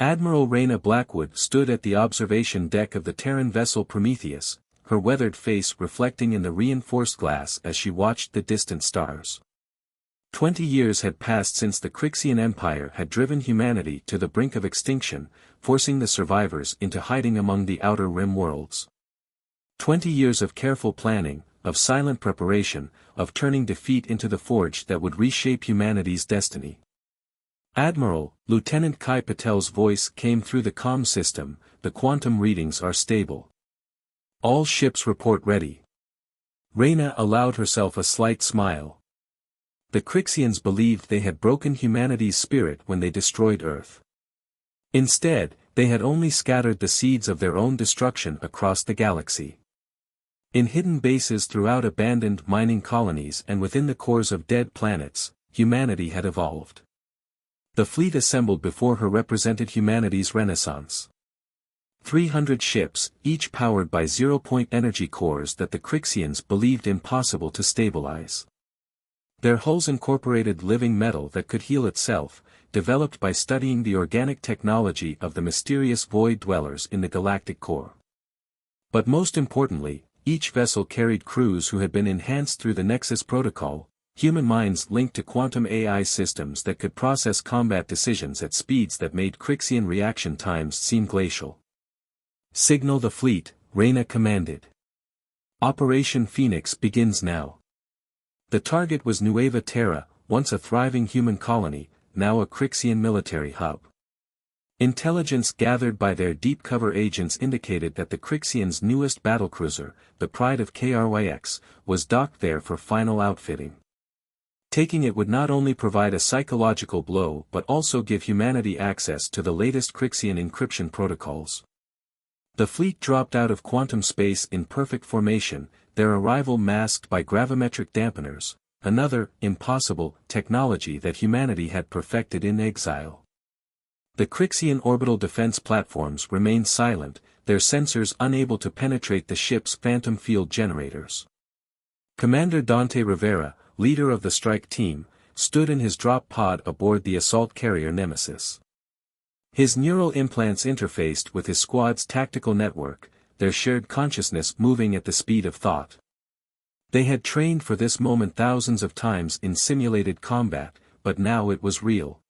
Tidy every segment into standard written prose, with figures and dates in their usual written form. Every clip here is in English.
Admiral Reyna Blackwood stood at the observation deck of the Terran vessel Prometheus, her weathered face reflecting in the reinforced glass as she watched the distant stars. 20 years had passed since the Crixian Empire had driven humanity to the brink of extinction, forcing the survivors into hiding among the outer rim worlds. 20 years of careful planning, of silent preparation, of turning defeat into the forge that would reshape humanity's destiny. Admiral, Lieutenant Kai Patel's voice came through the comm system, the quantum readings are stable. All ships report ready. Reyna allowed herself a slight smile. The Crixians believed they had broken humanity's spirit when they destroyed Earth. Instead, they had only scattered the seeds of their own destruction across the galaxy. In hidden bases throughout abandoned mining colonies and within the cores of dead planets, humanity had evolved. The fleet assembled before her represented humanity's renaissance. 300 ships, each powered by zero-point energy cores that the Crixians believed impossible to stabilize. Their hulls incorporated living metal that could heal itself, developed by studying the organic technology of the mysterious void dwellers in the galactic core. But most importantly, each vessel carried crews who had been enhanced through the Nexus Protocol, human minds linked to quantum AI systems that could process combat decisions at speeds that made Crixian reaction times seem glacial. "Signal the fleet," Reyna commanded. "Operation Phoenix begins now." The target was Nueva Terra, once a thriving human colony, now a Crixian military hub. Intelligence gathered by their deep cover agents indicated that the Crixians' newest battlecruiser, the Pride of KRYX, was docked there for final outfitting. Taking it would not only provide a psychological blow but also give humanity access to the latest Crixian encryption protocols. The fleet dropped out of quantum space in perfect formation, their arrival masked by gravimetric dampeners, another, impossible, technology that humanity had perfected in exile. The Crixian orbital defense platforms remained silent, their sensors unable to penetrate the ship's phantom field generators. Commander Dante Rivera, leader of the strike team, stood in his drop pod aboard the assault carrier Nemesis. His neural implants interfaced with his squad's tactical network, their shared consciousness moving at the speed of thought. They had trained for this moment thousands of times in simulated combat, but now it was real.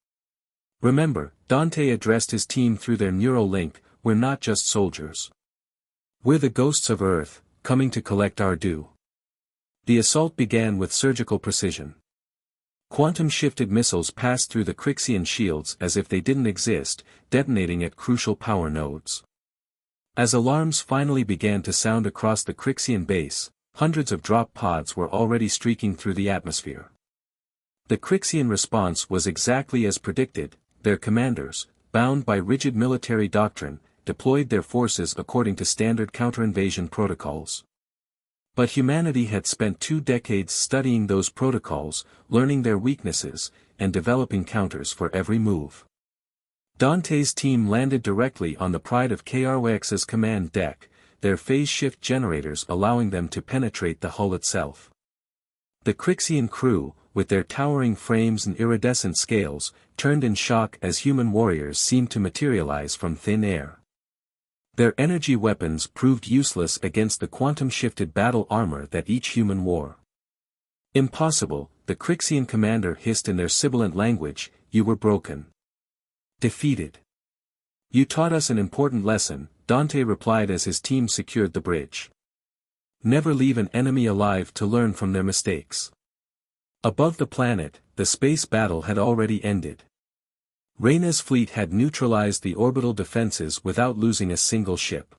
"Remember," Dante addressed his team through their neural link, "we're not just soldiers. We're the ghosts of Earth, coming to collect our due." The assault began with surgical precision. Quantum-shifted missiles passed through the Crixian shields as if they didn't exist, detonating at crucial power nodes. As alarms finally began to sound across the Crixian base, hundreds of drop pods were already streaking through the atmosphere. The Crixian response was exactly as predicted. Their commanders, bound by rigid military doctrine, deployed their forces according to standard counter-invasion protocols. But humanity had spent 2 decades studying those protocols, learning their weaknesses, and developing counters for every move. Dante's team landed directly on the Pride of KRYX's command deck, their phase shift generators allowing them to penetrate the hull itself. The Crixian crew, with their towering frames and iridescent scales, turned in shock as human warriors seemed to materialize from thin air. Their energy weapons proved useless against the quantum-shifted battle armor that each human wore. "Impossible," the Crixian commander hissed in their sibilant language, "you were broken. Defeated." "You taught us an important lesson," Dante replied as his team secured the bridge. "Never leave an enemy alive to learn from their mistakes." Above the planet, the space battle had already ended. Reyna's fleet had neutralized the orbital defenses without losing a single ship.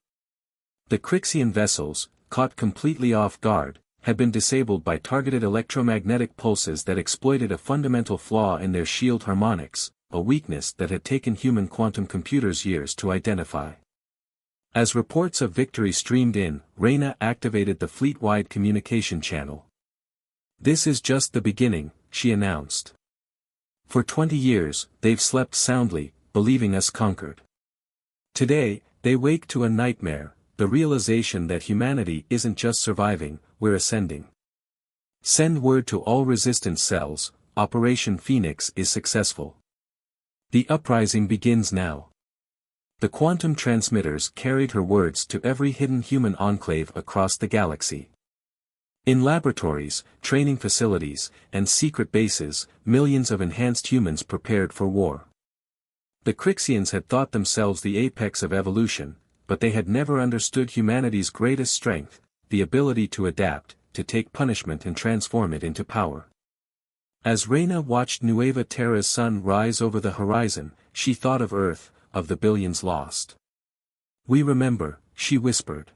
The Crixian vessels, caught completely off guard, had been disabled by targeted electromagnetic pulses that exploited a fundamental flaw in their shield harmonics, a weakness that had taken human quantum computers years to identify. As reports of victory streamed in, Reyna activated the fleet-wide communication channel. "This is just the beginning," she announced. "For 20 years, they've slept soundly, believing us conquered. Today, they wake to a nightmare, the realization that humanity isn't just surviving, we're ascending. Send word to all resistance cells, Operation Phoenix is successful. The uprising begins now." The quantum transmitters carried her words to every hidden human enclave across the galaxy. In laboratories, training facilities, and secret bases, millions of enhanced humans prepared for war. The Crixians had thought themselves the apex of evolution, but they had never understood humanity's greatest strength, the ability to adapt, to take punishment and transform it into power. As Reyna watched Nueva Terra's sun rise over the horizon, she thought of Earth, of the billions lost. "We remember," she whispered.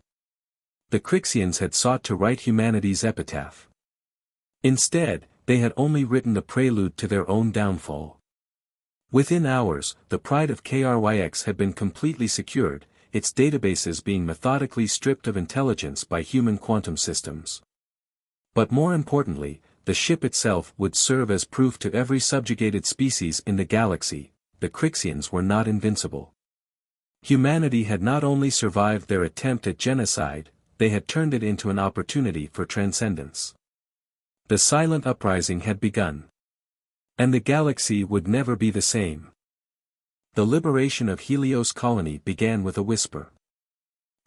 The Crixians had sought to write humanity's epitaph. Instead, they had only written the prelude to their own downfall. Within hours, the pride of KRYX had been completely secured, its databases being methodically stripped of intelligence by human quantum systems. But more importantly, the ship itself would serve as proof to every subjugated species in the galaxy: the Crixians were not invincible. Humanity had not only survived their attempt at genocide, they had turned it into an opportunity for transcendence. The silent uprising had begun. And the galaxy would never be the same. The liberation of Helios colony began with a whisper.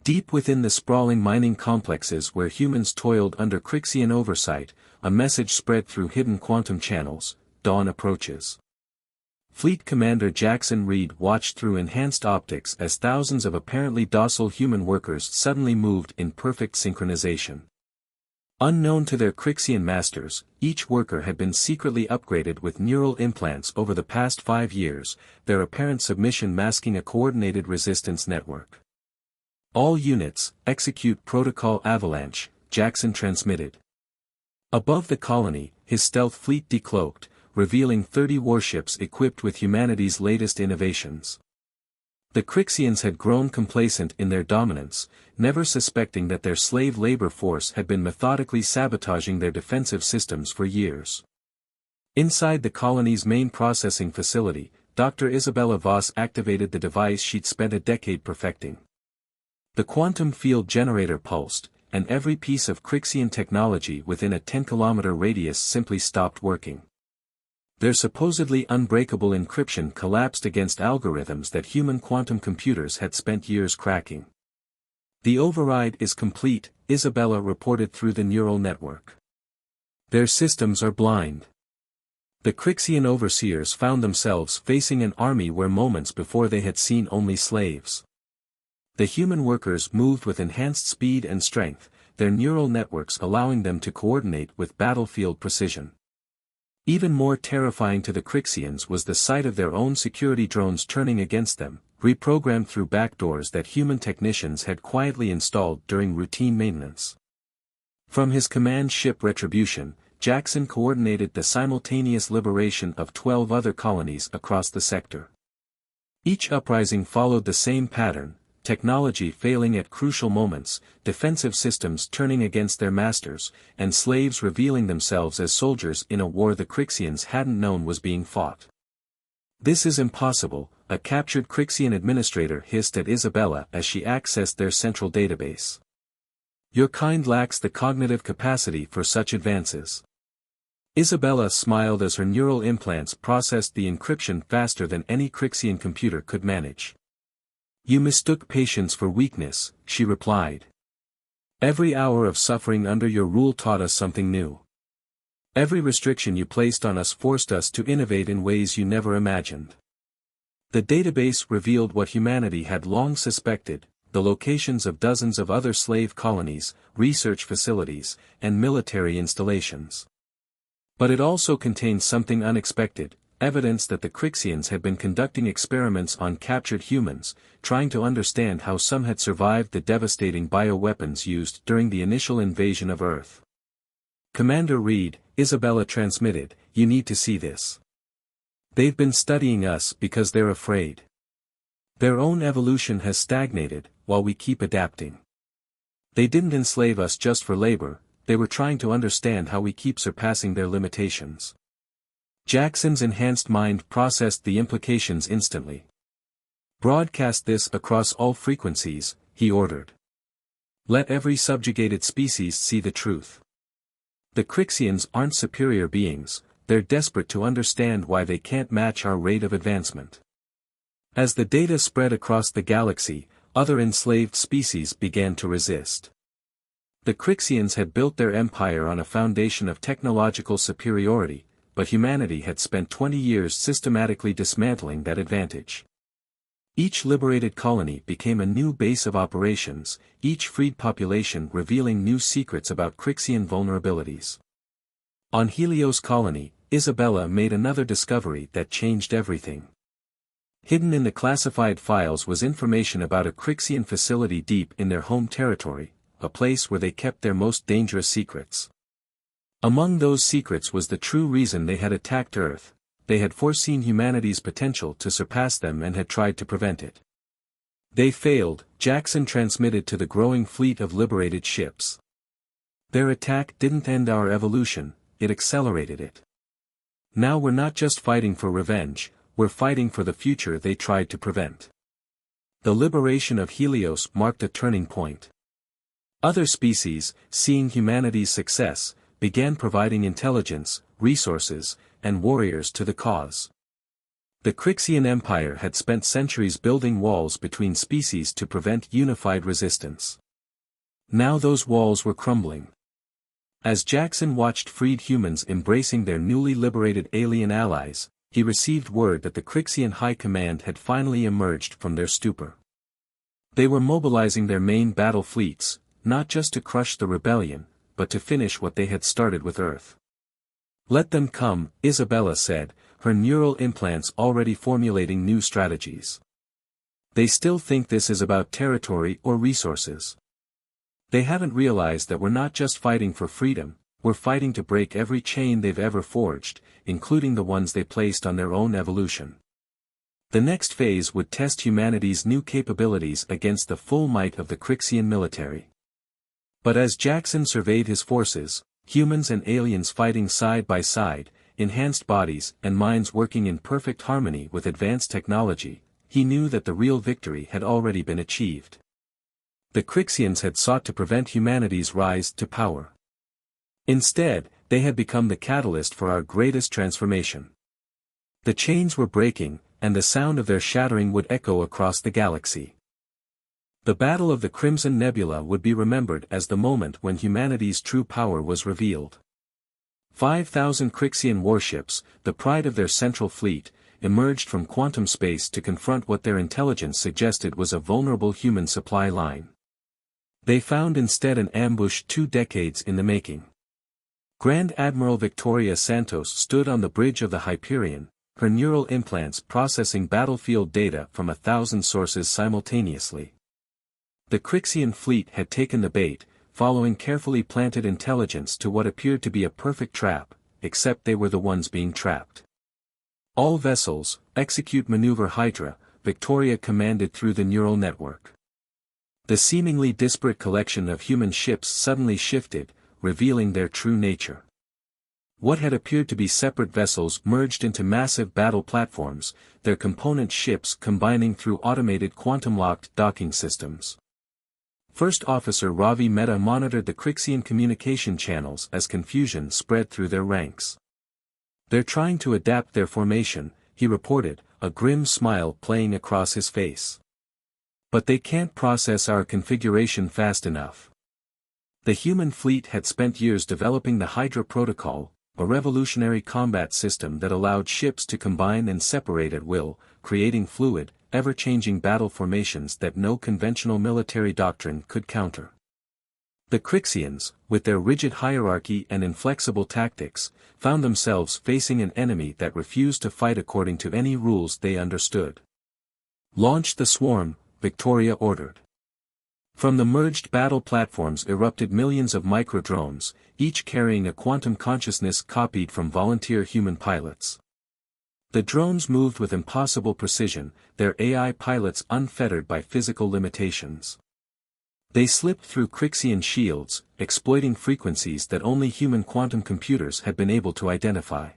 Deep within the sprawling mining complexes where humans toiled under Crixian oversight, a message spread through hidden quantum channels: dawn approaches. Fleet Commander Jackson Reed watched through enhanced optics as thousands of apparently docile human workers suddenly moved in perfect synchronization. Unknown to their Crixian masters, each worker had been secretly upgraded with neural implants over the past 5 years, their apparent submission masking a coordinated resistance network. "All units, execute Protocol Avalanche," Jackson transmitted. Above the colony, his stealth fleet decloaked, revealing 30 warships equipped with humanity's latest innovations. The Crixians had grown complacent in their dominance, never suspecting that their slave labor force had been methodically sabotaging their defensive systems for years. Inside the colony's main processing facility, Dr. Isabella Voss activated the device she'd spent a decade perfecting. The quantum field generator pulsed, and every piece of Crixian technology within a 10-kilometer radius simply stopped working. Their supposedly unbreakable encryption collapsed against algorithms that human quantum computers had spent years cracking. "The override is complete," Isabella reported through the neural network. "Their systems are blind." The Crixian overseers found themselves facing an army where moments before they had seen only slaves. The human workers moved with enhanced speed and strength, their neural networks allowing them to coordinate with battlefield precision. Even more terrifying to the Crixians was the sight of their own security drones turning against them, reprogrammed through backdoors that human technicians had quietly installed during routine maintenance. From his command ship Retribution, Jackson coordinated the simultaneous liberation of 12 other colonies across the sector. Each uprising followed the same pattern: technology failing at crucial moments, defensive systems turning against their masters, and slaves revealing themselves as soldiers in a war the Crixians hadn't known was being fought. "This is impossible," a captured Crixian administrator hissed at Isabella as she accessed their central database. "Your kind lacks the cognitive capacity for such advances." Isabella smiled as her neural implants processed the encryption faster than any Crixian computer could manage. "You mistook patience for weakness," she replied. "Every hour of suffering under your rule taught us something new. Every restriction you placed on us forced us to innovate in ways you never imagined." The database revealed what humanity had long suspected: the locations of dozens of other slave colonies, research facilities, and military installations. But it also contained something unexpected: evidence that the Crixians had been conducting experiments on captured humans, trying to understand how some had survived the devastating bioweapons used during the initial invasion of Earth. "Commander Reed," Isabella transmitted, "you need to see this. They've been studying us because they're afraid. Their own evolution has stagnated, while we keep adapting. They didn't enslave us just for labor, they were trying to understand how we keep surpassing their limitations." Jackson's enhanced mind processed the implications instantly. "Broadcast this across all frequencies," he ordered. "Let every subjugated species see the truth. The Crixians aren't superior beings, they're desperate to understand why they can't match our rate of advancement. As the data spread across the galaxy, other enslaved species began to resist. The Crixians had built their empire on a foundation of technological superiority, but humanity had spent 20 years systematically dismantling that advantage. Each liberated colony became a new base of operations, each freed population revealing new secrets about Crixian vulnerabilities. On Helios colony, Isabella made another discovery that changed everything. Hidden in the classified files was information about a Crixian facility deep in their home territory, a place where they kept their most dangerous secrets. Among those secrets was the true reason they had attacked Earth. They had foreseen humanity's potential to surpass them and had tried to prevent it. They failed, Jackson transmitted to the growing fleet of liberated ships. Their attack didn't end our evolution, it accelerated it. Now we're not just fighting for revenge, we're fighting for the future they tried to prevent. The liberation of Helios marked a turning point. Other species, seeing humanity's success, began providing intelligence, resources, and warriors to the cause. The Crixian Empire had spent centuries building walls between species to prevent unified resistance. Now those walls were crumbling. As Jackson watched freed humans embracing their newly liberated alien allies, he received word that the Crixian High Command had finally emerged from their stupor. They were mobilizing their main battle fleets, not just to crush the rebellion, but to finish what they had started with Earth. Let them come, Isabella said, her neural implants already formulating new strategies. They still think this is about territory or resources. They haven't realized that we're not just fighting for freedom, we're fighting to break every chain they've ever forged, including the ones they placed on their own evolution. The next phase would test humanity's new capabilities against the full might of the Crixian military. But as Jackson surveyed his forces, humans and aliens fighting side by side, enhanced bodies and minds working in perfect harmony with advanced technology, he knew that the real victory had already been achieved. The Crixians had sought to prevent humanity's rise to power. Instead, they had become the catalyst for our greatest transformation. The chains were breaking, and the sound of their shattering would echo across the galaxy. The Battle of the Crimson Nebula would be remembered as the moment when humanity's true power was revealed. 5,000 Crixian warships, the pride of their central fleet, emerged from quantum space to confront what their intelligence suggested was a vulnerable human supply line. They found instead an ambush 2 decades in the making. Grand Admiral Victoria Santos stood on the bridge of the Hyperion, her neural implants processing battlefield data from 1,000 sources simultaneously. The Crixian fleet had taken the bait, following carefully planted intelligence to what appeared to be a perfect trap, except they were the ones being trapped. All vessels, execute maneuver Hydra, Victoria commanded through the neural network. The seemingly disparate collection of human ships suddenly shifted, revealing their true nature. What had appeared to be separate vessels merged into massive battle platforms, their component ships combining through automated quantum-locked docking systems. First Officer Ravi Mehta monitored the Crixian communication channels as confusion spread through their ranks. "They're trying to adapt their formation," he reported, a grim smile playing across his face. "But they can't process our configuration fast enough." The human fleet had spent years developing the Hydra Protocol, a revolutionary combat system that allowed ships to combine and separate at will, creating fluid, ever-changing battle formations that no conventional military doctrine could counter. The Crixians, with their rigid hierarchy and inflexible tactics, found themselves facing an enemy that refused to fight according to any rules they understood. "Launch the swarm," Victoria ordered. From the merged battle platforms erupted millions of microdrones, each carrying a quantum consciousness copied from volunteer human pilots. The drones moved with impossible precision, their AI pilots unfettered by physical limitations. They slipped through Crixian shields, exploiting frequencies that only human quantum computers had been able to identify.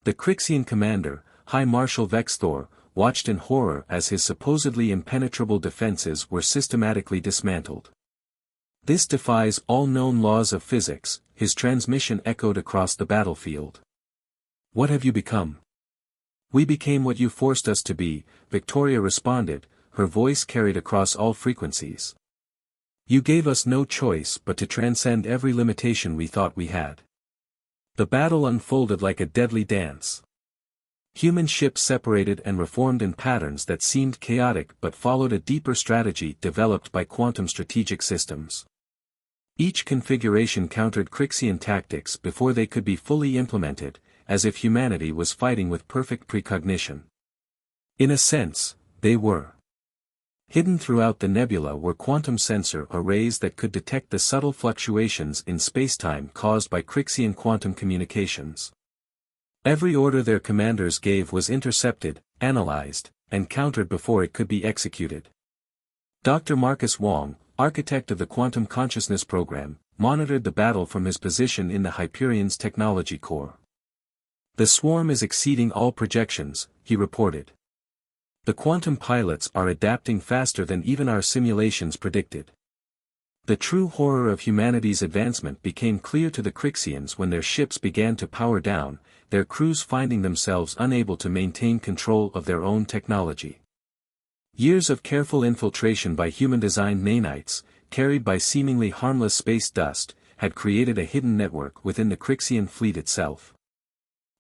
The Crixian commander, High Marshal Vexthor, watched in horror as his supposedly impenetrable defenses were systematically dismantled. "This defies all known laws of physics," his transmission echoed across the battlefield. "What have you become?" "We became what you forced us to be," Victoria responded, her voice carried across all frequencies. "You gave us no choice but to transcend every limitation we thought we had." The battle unfolded like a deadly dance. Human ships separated and reformed in patterns that seemed chaotic but followed a deeper strategy developed by quantum strategic systems. Each configuration countered Crixian tactics before they could be fully implemented, as if humanity was fighting with perfect precognition. In a sense, they were. Hidden throughout the nebula were quantum sensor arrays that could detect the subtle fluctuations in spacetime caused by Crixian quantum communications. Every order their commanders gave was intercepted, analyzed, and countered before it could be executed. Dr. Marcus Wong, architect of the Quantum Consciousness Program, monitored the battle from his position in the Hyperion's technology core. "The swarm is exceeding all projections," he reported. "The quantum pilots are adapting faster than even our simulations predicted." The true horror of humanity's advancement became clear to the Crixians when their ships began to power down, their crews finding themselves unable to maintain control of their own technology. Years of careful infiltration by human-designed nanites, carried by seemingly harmless space dust, had created a hidden network within the Crixian fleet itself.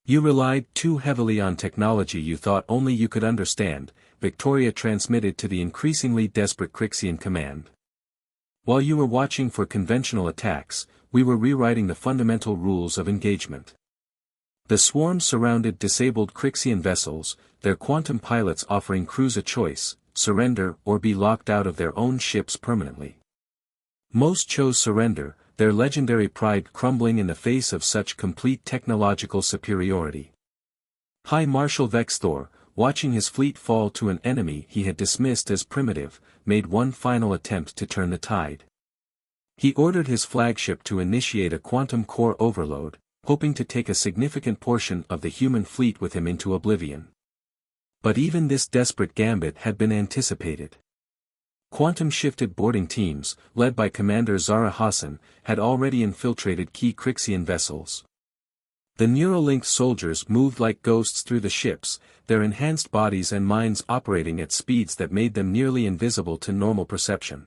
"You relied too heavily on technology you thought only you could understand," Victoria transmitted to the increasingly desperate Crixian command. "While you were watching for conventional attacks, we were rewriting the fundamental rules of engagement." The swarm surrounded disabled Crixian vessels, their quantum pilots offering crews a choice: surrender or be locked out of their own ships permanently. Most chose surrender, their legendary pride crumbling in the face of such complete technological superiority. High Marshal Vexthor, watching his fleet fall to an enemy he had dismissed as primitive, made one final attempt to turn the tide. He ordered his flagship to initiate a quantum core overload, hoping to take a significant portion of the human fleet with him into oblivion. But even this desperate gambit had been anticipated. Quantum-shifted boarding teams, led by Commander Zara Hassan, had already infiltrated key Crixian vessels. The Neuralink soldiers moved like ghosts through the ships, their enhanced bodies and minds operating at speeds that made them nearly invisible to normal perception.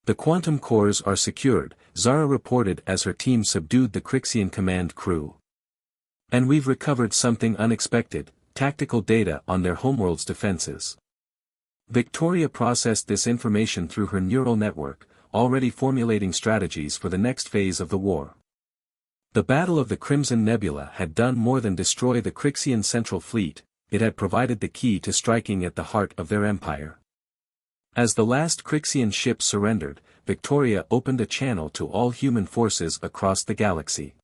"The quantum cores are secured," Zara reported as her team subdued the Crixian command crew. "And we've recovered something unexpected, tactical data on their homeworld's defenses." Victoria processed this information through her neural network, already formulating strategies for the next phase of the war. The Battle of the Crimson Nebula had done more than destroy the Crixian Central Fleet, it had provided the key to striking at the heart of their empire. As the last Crixian ship surrendered, Victoria opened a channel to all human forces across the galaxy.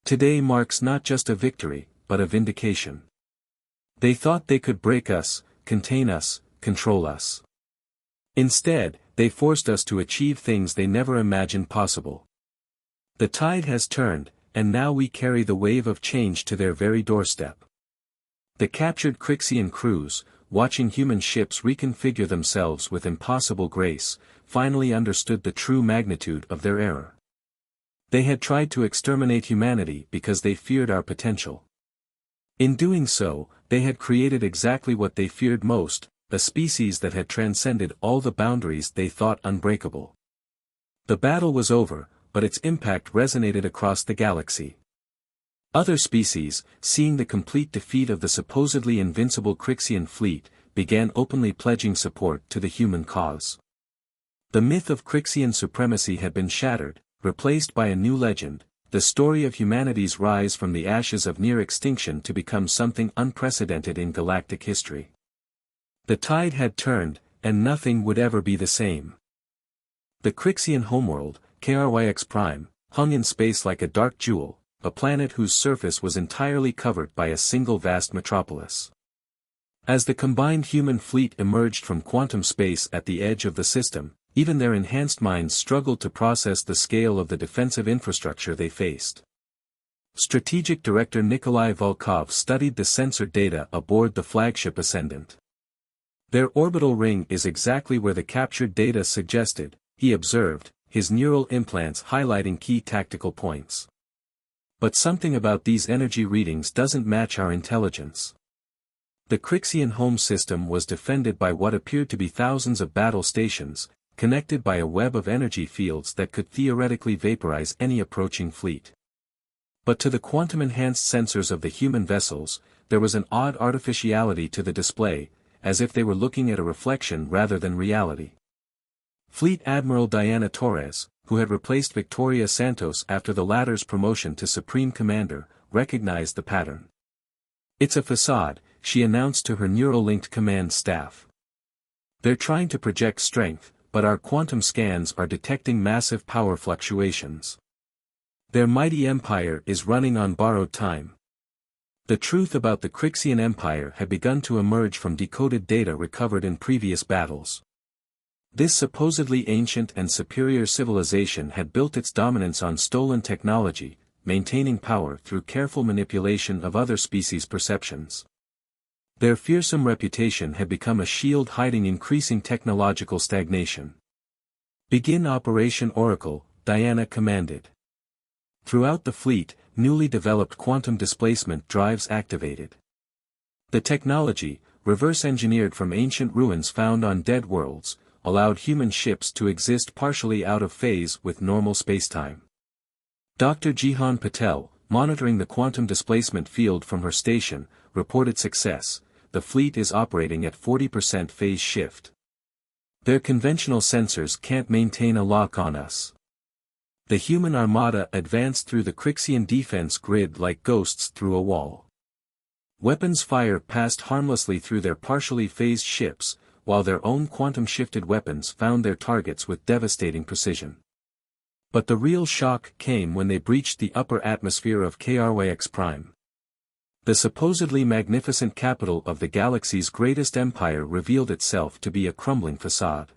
Today marks not just a victory, but a vindication. They thought they could break us, contain us, control us. Instead, they forced us to achieve things they never imagined possible. The tide has turned, and now we carry the wave of change to their very doorstep. The captured Crixian crews, watching human ships reconfigure themselves with impossible grace, finally understood the true magnitude of their error. They had tried to exterminate humanity because they feared our potential. In doing so, they had created exactly what they feared most, a species that had transcended all the boundaries they thought unbreakable. The battle was over, but its impact resonated across the galaxy. Other species, seeing the complete defeat of the supposedly invincible Crixian fleet, began openly pledging support to the human cause. The myth of Crixian supremacy had been shattered, replaced by a new legend, the story of humanity's rise from the ashes of near extinction to become something unprecedented in galactic history. The tide had turned, and nothing would ever be the same. The Crixian homeworld, KRYX Prime, hung in space like a dark jewel, a planet whose surface was entirely covered by a single vast metropolis. As the combined human fleet emerged from quantum space at the edge of the system, even their enhanced minds struggled to process the scale of the defensive infrastructure they faced. Strategic Director Nikolai Volkov studied the sensor data aboard the flagship Ascendant. "Their orbital ring is exactly where the captured data suggested," he observed, his neural implants highlighting key tactical points. "But something about these energy readings doesn't match our intelligence. The Crixian home system was defended by what appeared to be thousands of battle stations, connected by a web of energy fields that could theoretically vaporize any approaching fleet. But to the quantum-enhanced sensors of the human vessels, there was an odd artificiality to the display, as if they were looking at a reflection rather than reality. Fleet Admiral Diana Torres, who had replaced Victoria Santos after the latter's promotion to Supreme Commander, recognized the pattern. "It's a facade," she announced to her neural-linked command staff. "They're trying to project strength, but our quantum scans are detecting massive power fluctuations. Their mighty empire is running on borrowed time." The truth about the Crixian Empire had begun to emerge from decoded data recovered in previous battles. This supposedly ancient and superior civilization had built its dominance on stolen technology, maintaining power through careful manipulation of other species' perceptions. Their fearsome reputation had become a shield hiding increasing technological stagnation. "Begin Operation Oracle," Diana commanded. Throughout the fleet, newly developed quantum displacement drives activated. The technology, reverse-engineered from ancient ruins found on dead worlds, allowed human ships to exist partially out of phase with normal spacetime. Dr. Jihan Patel, monitoring the quantum displacement field from her station, reported success. "The fleet is operating at 40% phase shift. Their conventional sensors can't maintain a lock on us." The human armada advanced through the Crixian defense grid like ghosts through a wall. Weapons fire passed harmlessly through their partially phased ships, while their own quantum-shifted weapons found their targets with devastating precision. But the real shock came when they breached the upper atmosphere of KRYX Prime. The supposedly magnificent capital of the galaxy's greatest empire revealed itself to be a crumbling facade.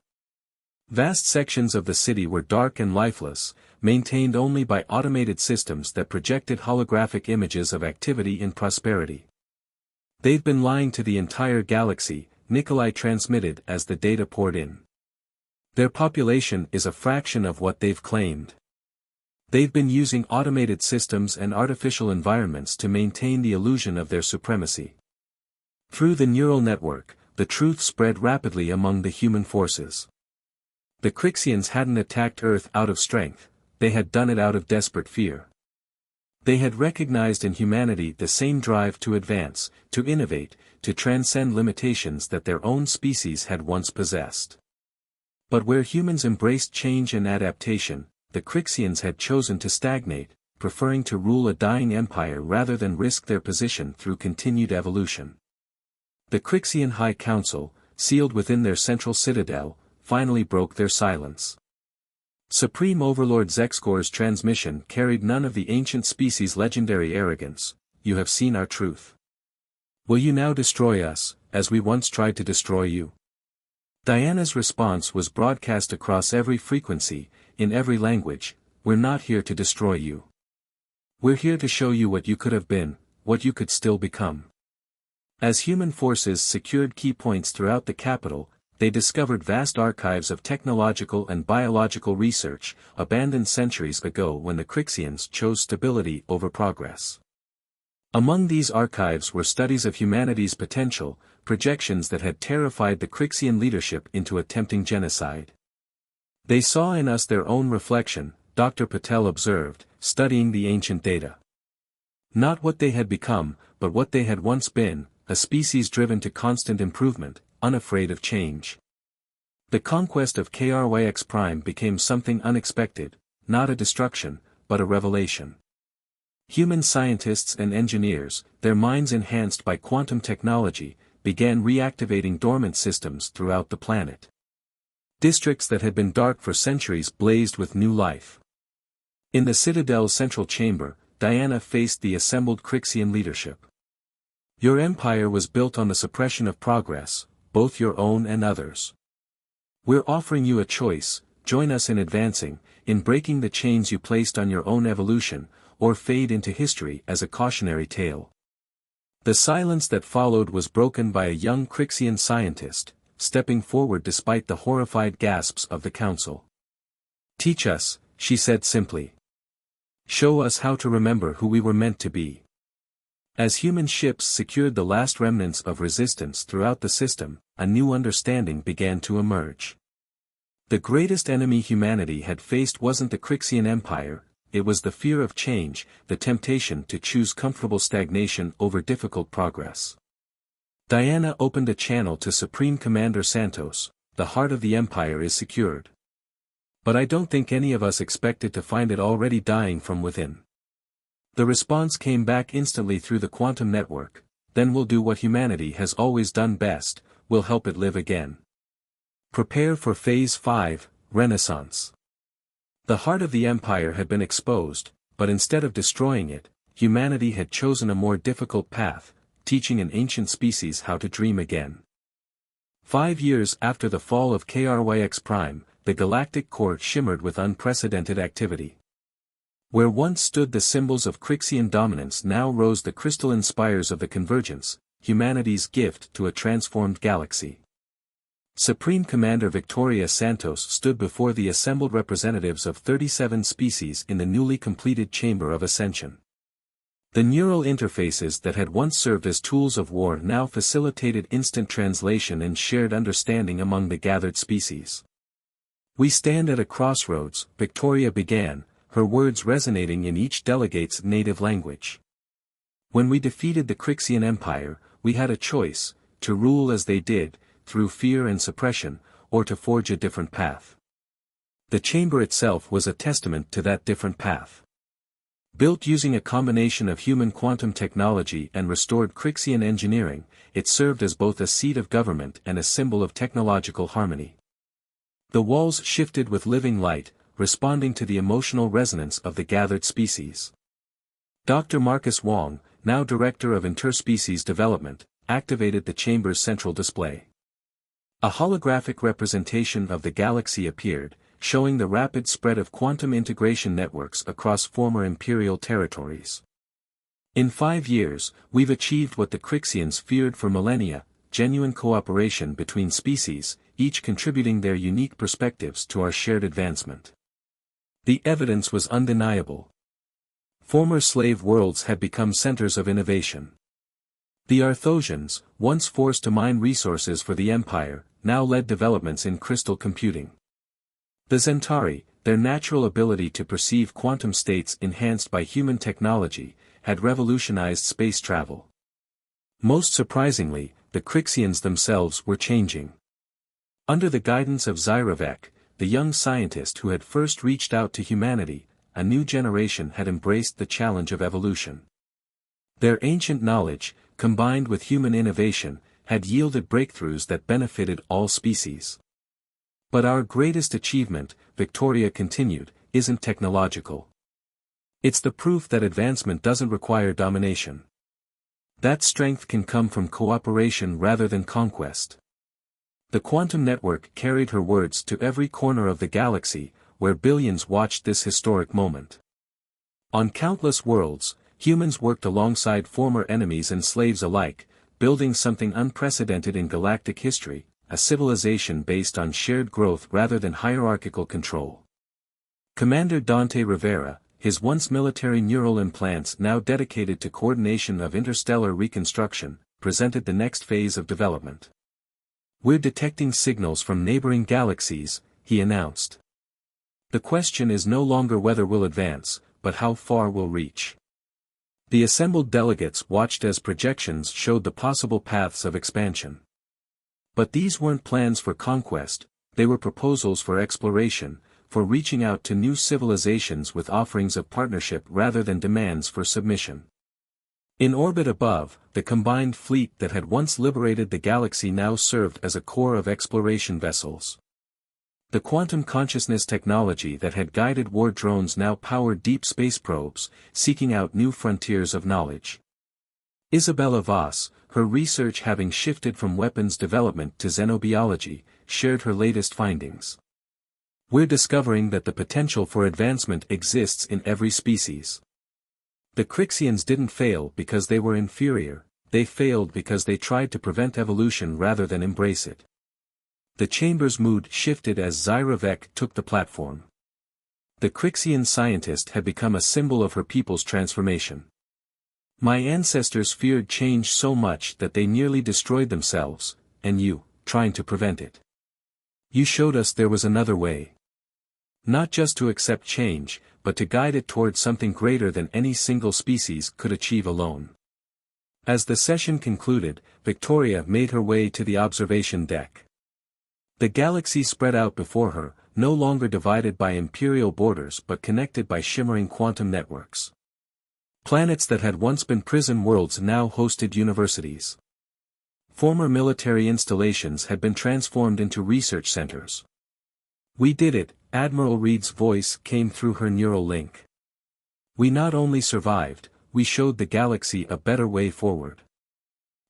Vast sections of the city were dark and lifeless, maintained only by automated systems that projected holographic images of activity and prosperity. "They've been lying to the entire galaxy," Nikolai transmitted as the data poured in. "Their population is a fraction of what they've claimed. They've been using automated systems and artificial environments to maintain the illusion of their supremacy." Through the neural network, the truth spread rapidly among the human forces. The Crixians hadn't attacked Earth out of strength, they had done it out of desperate fear. They had recognized in humanity the same drive to advance, to innovate, to transcend limitations that their own species had once possessed. But where humans embraced change and adaptation, the Crixians had chosen to stagnate, preferring to rule a dying empire rather than risk their position through continued evolution. The Crixian High Council, sealed within their central citadel, finally broke their silence. Supreme Overlord Zexcor's transmission carried none of the ancient species' legendary arrogance. "You have seen our truth. Will you now destroy us, as we once tried to destroy you?" Diana's response was broadcast across every frequency, in every language. "We're not here to destroy you. We're here to show you what you could have been, what you could still become." As human forces secured key points throughout the capital, they discovered vast archives of technological and biological research, abandoned centuries ago when the Crixians chose stability over progress. Among these archives were studies of humanity's potential, projections that had terrified the Crixian leadership into attempting genocide. "They saw in us their own reflection," Dr. Patel observed, studying the ancient data. "Not what they had become, but what they had once been, a species driven to constant improvement, unafraid of change." The conquest of KRYX Prime became something unexpected, not a destruction, but a revelation. Human scientists and engineers, their minds enhanced by quantum technology, began reactivating dormant systems throughout the planet. Districts that had been dark for centuries blazed with new life. In the Citadel's central chamber, Diana faced the assembled Crixian leadership. "Your empire was built on the suppression of progress, both your own and others. We're offering you a choice: join us in advancing, in breaking the chains you placed on your own evolution, or fade into history as a cautionary tale." The silence that followed was broken by a young Crixian scientist, stepping forward despite the horrified gasps of the council. "Teach us," she said simply. "Show us how to remember who we were meant to be." As human ships secured the last remnants of resistance throughout the system, a new understanding began to emerge. The greatest enemy humanity had faced wasn't the Crixian Empire, it was the fear of change, the temptation to choose comfortable stagnation over difficult progress. Diana opened a channel to Supreme Commander Santos. The heart of the Empire is secured. But I don't think any of us expected to find it already dying from within. The response came back instantly through the quantum network. Then we'll do what humanity has always done best, we'll help it live again. Prepare for Phase 5, Renaissance. The heart of the Empire had been exposed, but instead of destroying it, humanity had chosen a more difficult path, teaching an ancient species how to dream again. 5 years after the fall of KRYX Prime, the galactic core shimmered with unprecedented activity. Where once stood the symbols of Crixian dominance now rose the crystalline spires of the convergence, humanity's gift to a transformed galaxy. Supreme Commander Victoria Santos stood before the assembled representatives of 37 species in the newly completed Chamber of Ascension. The neural interfaces that had once served as tools of war now facilitated instant translation and shared understanding among the gathered species. We stand at a crossroads, Victoria began, her words resonating in each delegate's native language. When we defeated the Crixian Empire, we had a choice, to rule as they did, through fear and suppression, or to forge a different path. The chamber itself was a testament to that different path. Built using a combination of human quantum technology and restored Crixian engineering, it served as both a seat of government and a symbol of technological harmony. The walls shifted with living light, responding to the emotional resonance of the gathered species. Dr. Marcus Wong, now Director of Interspecies Development, activated the chamber's central display. A holographic representation of the galaxy appeared, showing the rapid spread of quantum integration networks across former imperial territories. In 5 years, we've achieved what the Crixians feared for millennia, genuine cooperation between species, each contributing their unique perspectives to our shared advancement. The evidence was undeniable. Former slave worlds had become centers of innovation. The Arthosians, once forced to mine resources for the Empire, now led developments in crystal computing. The Zentari, their natural ability to perceive quantum states enhanced by human technology, had revolutionized space travel. Most surprisingly, the Crixians themselves were changing. Under the guidance of Zyravek, the young scientist who had first reached out to humanity, a new generation had embraced the challenge of evolution. Their ancient knowledge, combined with human innovation, had yielded breakthroughs that benefited all species. But our greatest achievement, Victoria continued, isn't technological. It's the proof that advancement doesn't require domination. That strength can come from cooperation rather than conquest. The quantum network carried her words to every corner of the galaxy, where billions watched this historic moment. On countless worlds, humans worked alongside former enemies and slaves alike, building something unprecedented in galactic history, a civilization based on shared growth rather than hierarchical control. Commander Dante Rivera, his once military neural implants now dedicated to coordination of interstellar reconstruction, presented the next phase of development. We're detecting signals from neighboring galaxies, he announced. The question is no longer whether we'll advance, but how far we'll reach. The assembled delegates watched as projections showed the possible paths of expansion. But these weren't plans for conquest, they were proposals for exploration, for reaching out to new civilizations with offerings of partnership rather than demands for submission. In orbit above, the combined fleet that had once liberated the galaxy now served as a core of exploration vessels. The quantum consciousness technology that had guided war drones now powered deep space probes, seeking out new frontiers of knowledge. Isabella Voss, her research having shifted from weapons development to xenobiology, shared her latest findings. We're discovering that the potential for advancement exists in every species. The Crixians didn't fail because they were inferior, they failed because they tried to prevent evolution rather than embrace it. The chamber's mood shifted as Zyravek took the platform. The Crixian scientist had become a symbol of her people's transformation. My ancestors feared change so much that they nearly destroyed themselves, and you, trying to prevent it. You showed us there was another way. Not just to accept change, but to guide it towards something greater than any single species could achieve alone. As the session concluded, Victoria made her way to the observation deck. The galaxy spread out before her, no longer divided by imperial borders but connected by shimmering quantum networks. Planets that had once been prison worlds now hosted universities. Former military installations had been transformed into research centers. We did it, Admiral Reed's voice came through her neural link. We not only survived, we showed the galaxy a better way forward.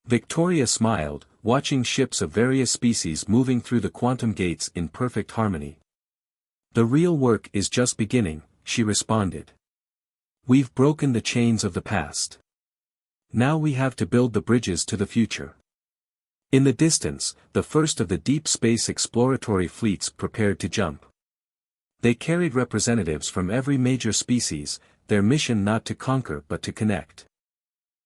Victoria smiled, watching ships of various species moving through the quantum gates in perfect harmony. The real work is just beginning, she responded. We've broken the chains of the past. Now we have to build the bridges to the future. In the distance, the first of the deep space exploratory fleets prepared to jump. They carried representatives from every major species, their mission not to conquer but to connect.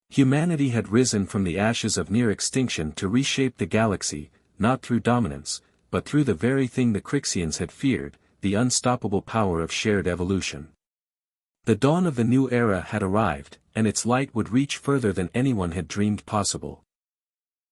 Humanity had risen from the ashes of near extinction to reshape the galaxy, not through dominance, but through the very thing the Crixians had feared, the unstoppable power of shared evolution. The dawn of the new era had arrived, and its light would reach further than anyone had dreamed possible.